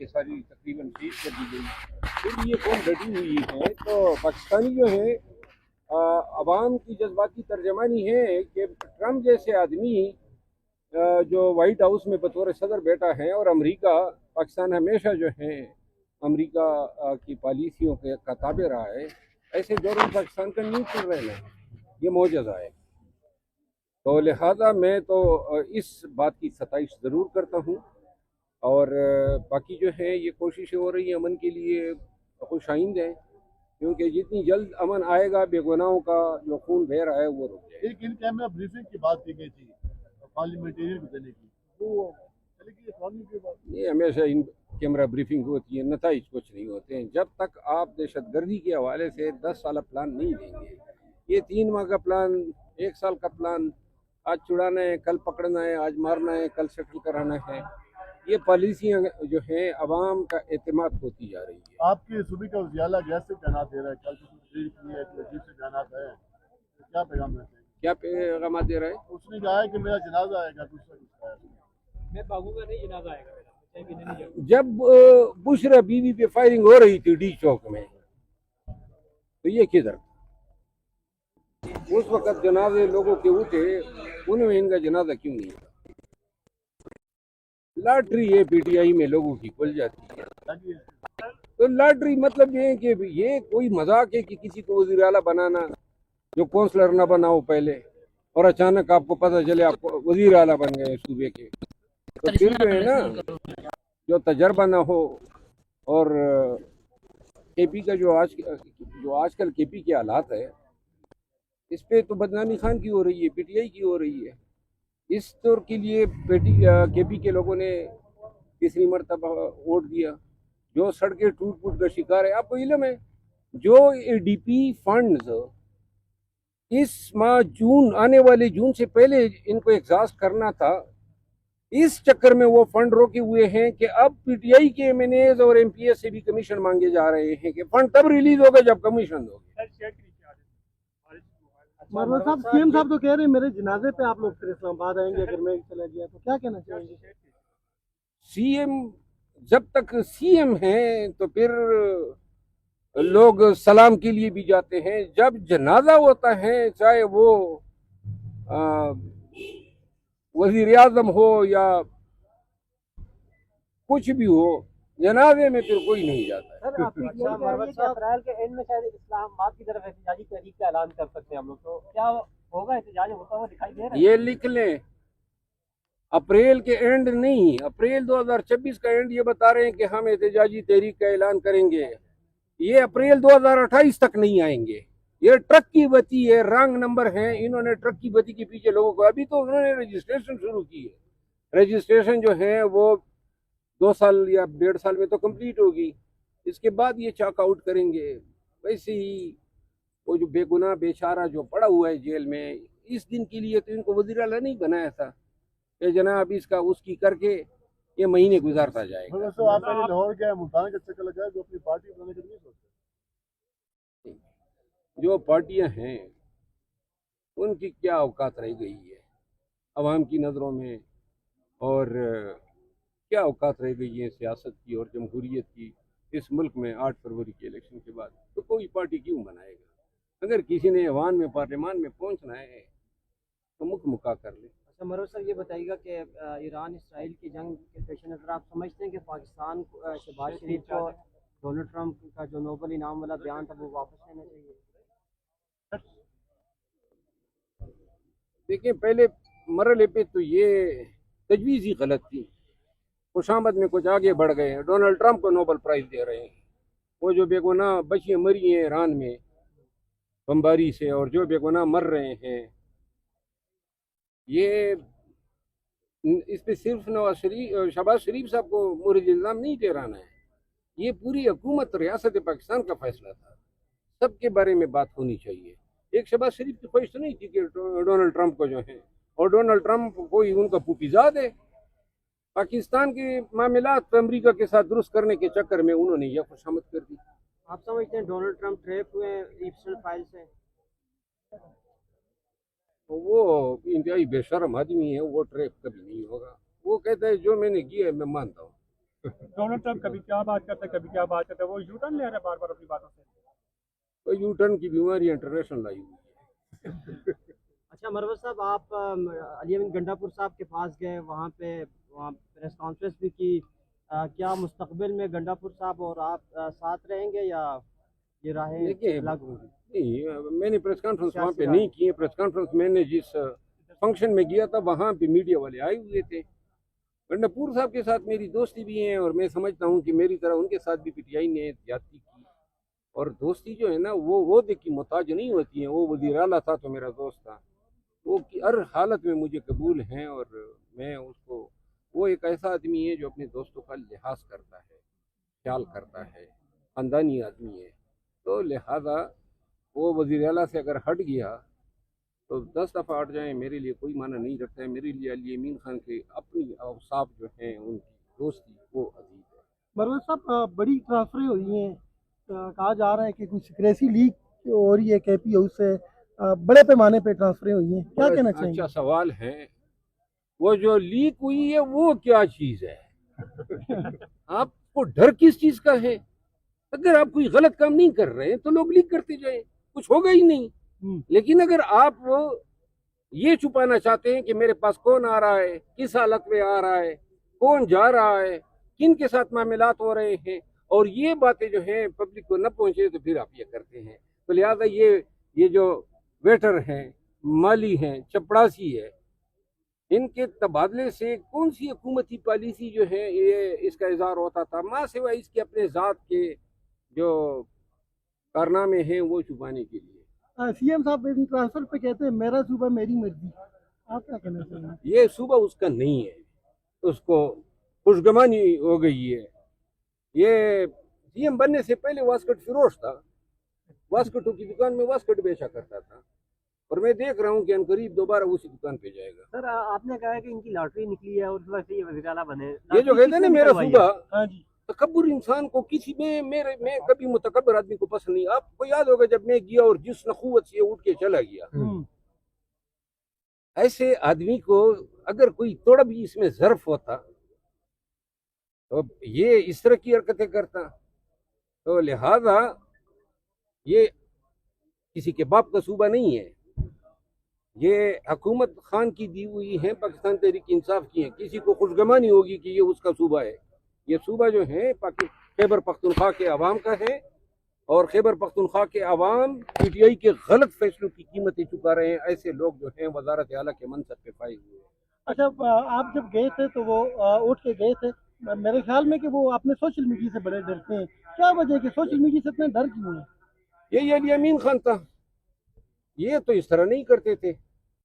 ये सारी तकरीबन सीज कर दी गई। फिर ये कौन डटी हुई है, तो पाकिस्तानी जो है अवाम की जज्बाती तर्जमानी है कि ट्रम्प जैसे आदमी जो वाइट हाउस में बतौर सदर बैठा है, और अमेरिका पाकिस्तान हमेशा जो है अमेरिका की पॉलिसियों के का ताबे रहा है, ऐसे दौर में पाकिस्तान का न्यूट्रल रहना है, ये मौजज़ा है। तो लिहाजा मैं तो इस बात की सताइश ज़रूर करता हूँ, और बाकी जो है ये कोशिशें हो रही हैं अमन के लिए खुश आइंद हैं, क्योंकि जितनी जल्द अमन आएगा बेगुनाहों का जो खून बह रहा है वो रुक जाएगा। एक इन कैमरा ब्रीफिंग की बात की गई थी पार्लियामेंटेरियन को देने की, वो चली गई इस्लामी की बात। ये हमेशा इन कैमरा ब्रीफिंग होती है, नताइज कुछ नहीं होते हैं। जब तक आप दहशतगर्दी के हवाले से 10 साल प्लान नहीं देंगे, ये 3 माह का प्लान, 1 साल का प्लान, आज छुड़ाना है, कल पकड़ना है, आज मारना है, कल सेटल कराना है, ये पॉलिसियाँ जो हैं अवाम का एतमाद होती जा रही है। आपके सूबे का वज़ीर-ए-आला अग्रेसिव बयान दे रहा है, कल तकरीर की है, अजीब से बयान है, तो क्या पैगाम देते हैं? क्या पैगाम दे रहा है? उसने कहा है कि मेरा जनाजा आएगा, दूसरा किसका है? मैं भागूंगा नहीं, जनाजा आएगा मेरा, चाहे पीने नहीं जाऊंगा। जब बुशरा बीवी पे फायरिंग हो रही थी डी चौक में, तो ये किधर? उस वक्त जनाजे लोगों के उठे, उनमें इनका जनाजा क्यों नहीं था? लॉटरी है पीटीआई में लोगों की खुल जाती है, तो लॉटरी मतलब ये है कि ये कोई मजाक है कि किसी को वज़ीर आला बनाना, जो काउंसलर ना बनाओ पहले, और अचानक आपको पता चले आप वज़ीर आला बन गए सूबे के, तो फिर जो है ना, जो तजर्बा ना हो। और केपी का जो आजकल केपी के हालात है, इस पे तो बदनामी खान की हो रही है, पीटीआई की हो रही है। इस दौर के लिए केपी के लोगों ने तीसरी मरतबा वोट दिया। जो सड़कें टूट फूट का शिकार है, आपको इल्म है, जो एडीपी फंड्स इस माह जून, आने वाले जून से पहले इनको एग्जॉस्ट करना था, इस चक्कर में वो फंड रोके हुए हैं कि अब पीटीआई के एमएनएज और एमपीएस से भी कमीशन मांगे जा रहे हैं कि फंड तब रिलीज होगा जब कमीशन होगा। मरवा साहब, सीएम साहब तो कह रहे हैं मेरे जनाजे पे आप लोग फिर इस्लामाबाद आएंगे अगर मैं चला गया, तो क्या कहना चाहेंगे? सीएम जब तक सीएम हैं तो फिर लोग सलाम के लिए भी जाते हैं, जब जनाजा होता है, चाहे वो वजीर आजम हो या कुछ भी हो, जनाजे में फिर कोई नहीं जाता है। सर, आप अप्रैल के एंड में शायद इस्लामाबाद की तरफ एहतजाजी तहरीक का ऐलान कर सकते हैं हम लोग, तो क्या होगा? एहतजाज होता हुआ दिखाई दे रहा है? ये लिख लें, अप्रैल के एंड नहीं, अप्रैल 2026 का एंड ये बता रहे हैं कि हम एहतजाजी तहरीक का ऐलान करेंगे। ये अप्रैल 2028 तक नहीं आएंगे। ये ट्रक की बत्ती है, रंग नंबर है, इन्होंने ट्रक की बत्ती के पीछे लोगों को, अभी तो उन्होंने रजिस्ट्रेशन शुरू की है। रजिस्ट्रेशन जो है वो 2 साल या 1.5 साल में तो कंप्लीट होगी, इसके बाद ये चॉक आउट करेंगे। वैसे ही वो जो बेगुनाह बेचारा जो पड़ा हुआ है जेल में, इस दिन के लिए तो इनको वज़ीर आला नहीं बनाया था कि जनाब इसका उसकी करके ये महीने गुजारता जाएगा। तो आप पहले लाहौर गए, मुल्तान का चक्कर लगाया, जो अपनी पार्टी बनाने के लिए सोचते? जो पार्टियां हैं उनकी क्या औकात रह गई है अवाम की नज़रों में, और क्या औकात रह गई है सियासत की और जमहूरियत की इस मुल्क में 8 फरवरी के इलेक्शन के बाद। तो कोई पार्टी क्यों बनाएगा? अगर किसी ने अवान में पार्लियामान में पहुंचना है तो मुख मुका कर ले। अच्छा मरोज सर, ये बताइएगा कि ईरान इसराइल की जंग के पेश नज़र आप समझते हैं कि पाकिस्तान को शहबाज शरीफ को डोनाल्ड ट्रंप का जो नोबल इनाम वाला बयान था वो वापस लेना चाहिए? देखिए, पहले मरहले पे तो ये तजवीज़ ही गलत थी, खुशामद में कुछ आगे बढ़ गए हैं, डोनाल्ड ट्रंप को नोबल प्राइज़ दे रहे हैं। वो जो बेगुनाह बच्चियाँ मरी हैं ईरान में बमबारी से, और जो बेगुनाह मर रहे हैं, ये इस पे सिर्फ शहबाज शरीफ साहब को मुरीद इल्ज़ाम नहीं ठहराना है, ये पूरी हुकूमत रियासत पाकिस्तान का फैसला था। सबके बारे में बात होनी चाहिए। एक शहबाज शरीफ की ख्वाहिश तो नहीं थी कि डोनाल्ड ट्रंप को जो है, और डोनाल्ड ट्रंप कोई उनका फूफीजाद है। पाकिस्तान के मामलात अमेरिका के साथ दुरुस्त करने के चक्कर में उन्होंने यह खुशामद कर दी। आप समझते हैं डोनाल्ड ट्रंप ट्रैप हुए ईप्सिल फाइल से? तो वो इंतहाई बेशर्म आदमी है, वो ट्रैप कभी नहीं होगा। वो कहता है जो मैंने किया है मैं मानता हूँ, डोनाल्ड ट्रम्प कभी क्या बात करता है, कभी क्या बात करता है, वो यू टर्न ले रहा है बार बार अपनी बातों से। तो यू टर्न की बीमारी इंटरनेशनल आई हुई है। अच्छा मरवत साहब, आप अली अमीन गंडापुर साहब के पास गए, वहाँ प्रेस कॉन्फ्रेंस भी की। क्या मुस्तकबिल में गंडापुर साहब और आप साथ रहेंगे या ये राहें देखिए, अलग होंगी? नहीं, मैंने प्रेस कॉन्फ्रेंस वहाँ पे सियासी नहीं की है। प्रेस कॉन्फ्रेंस मैंने जिस फंक्शन में गया था वहाँ पे मीडिया वाले आए हुए थे। गंडापुर साहब के साथ मेरी दोस्ती भी है और मैं समझता हूँ कि मेरी तरह उनके साथ भी पीटीआई ने ज्यादती की। और दोस्ती जो है ना वो की मोहताज नहीं होती है। वो वज़ीर आला था तो मेरा दोस्त था, वो हर हालत में मुझे कबूल हैं और मैं उसको, वो एक ऐसा आदमी है जो अपने दोस्तों का लिहाज करता है, ख्याल करता है, ख़ानदानी आदमी है। तो लिहाजा वो वज़ीर आला से अगर हट गया तो 10 दफ़ा हट जाए मेरे लिए कोई माना नहीं रखता है। मेरे लिए अली अमीन खान के अपनी अवसाफ जो हैं, उनकी दोस्ती वो अजीब है। मरवत साहब, बड़ी ट्रांसफरें हुई हैं, कहा जा रहा है कि कुछ सिक्रेसी लीक हो रही है केपी हाउस से, बड़े पैमाने पे ट्रांसफरें हुई हैं, क्या कहना चाहेंगे? अच्छा सवाल है। वो जो लीक हुई है वो क्या चीज़ है? आपको डर किस चीज़ का है? अगर आप कोई गलत काम नहीं कर रहे हैं तो लोग लीक करते जाए, कुछ होगा ही नहीं। लेकिन अगर आप ये छुपाना चाहते हैं कि मेरे पास कौन आ रहा है, किस हालत में आ रहा है, कौन जा रहा है, किन के साथ मामलात हो रहे हैं, और ये बातें जो हैं पब्लिक को न पहुंचे, तो फिर आप ये करते हैं। तो लिहाजा ये जो वेटर हैं, माली हैं, चपड़ासी है, इनके तबादले से कौन सी हुकूमती पॉलिसी जो है ये इसका इजहार होता था, माँ सिवा इसके अपने ज़ात के जो कारनामे हैं वो छुपाने के लिए। सीएम साहब इन ट्रांसफर पे कहते हैं मेरा सूबा मेरी मर्जी, आप क्या कहना चाहेंगे? ये सुबह उसका नहीं है, उसको खुशगमानी हो गई है। ये सीएम बनने से पहले वास्कट फिरोश था, वास्कटों की दुकान में वास्कट बेचा करता था, और मैं देख रहा हूँ कि अनकरीब दोबारा उसी दुकान पे जाएगा। सर आपने कहा है कि इनकी लॉटरी निकली है और इस वजह से ये वज़ीर आला बने। ये जो कहते हैं ना मेरा सूबा, हाँ जी, तकब्बुर इंसान को किसी में मैं कभी मुतकब्बर आदमी को पसंद नहीं। आपको याद होगा जब मैं गया और जिस नखुवत से उठ के चला गया, ऐसे आदमी को अगर कोई थोड़ा भी इसमें ज़र्फ होता तो ये इस तरह की हरकतें करता। तो लिहाजा ये किसी के बाप का सूबा नहीं है, ये हुकूमत खान की दी हुई है, पाकिस्तान तहरीक इंसाफ की है। किसी को खुशगमानी होगी कि ये उसका सूबा है। ये सूबा जो है खैबर पख्तूनख्वा के अवाम का है, और खैबर पख्तूनख्वा के अवाम पीटीआई के गलत फैसलों की कीमतें चुका रहे हैं। ऐसे लोग जो हैं वजारत आला के मनसब पे फाइज हुए हैं। अच्छा, आप जब गए थे तो वो उठ के गए थे, मेरे ख्याल में कि वो अपने सोशल मीडिया से बड़े डरते हैं, क्या वजह है कि सोशल मीडिया से इतने डर क्यों है? ये अली अमीन खान था, ये तो इस तरह नहीं करते थे।